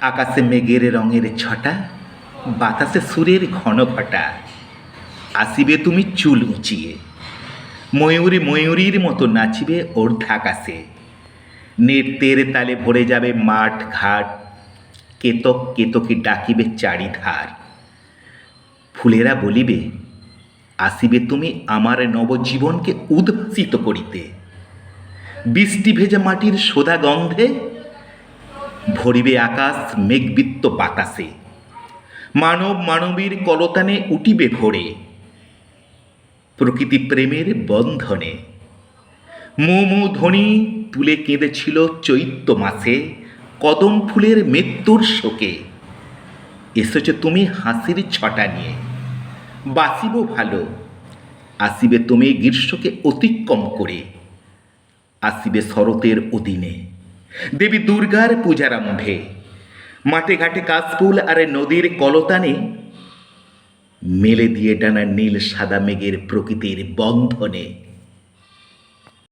আকাশে মেঘের রঙের ছটা, বাতাসে সুরের ঘন ঘটা। আসিবে তুমি চুল উঁচিয়ে, ময়ূরী ময়ূরীর মতো নাচিবে অর্ধাকাশে। নৃত্যের তালে ভরে যাবে মাঠ ঘাট, কেতক কেতকী ডাকিবে চারিধার। ফুলেরা বলিবে, আসিবে তুমি আমার নবজীবনকে উদ্ভাসিত করিতে। বৃষ্টি ভেজা মাটির সোদা গন্ধে ভরিবে আকাশ মেঘবৃত্ত বাতাসে। মানব মানবীর কলতানে উঠিবে ভোরে, প্রকৃতি প্রেমের বন্ধনে। মো মো ধ্বনি তুলে কেঁদেছিল চৈত্র মাসে, কদম ফুলের মৃত্যুর শোকে। এসেছ তুমি হাসির ছটা নিয়ে, বাঁচিব ভালো। আসিবে তুমি গ্রীষ্মকে অতিক্রম করে, আসিবে শরতের অধীনে। দেবী দুর্গার পূজারম্ভে মাঠে ঘাটে কাশফুল আর নদীর কলতানে মেলে দিয়ে ডানা নীল সাদা মেঘের প্রকৃতির বন্ধনে।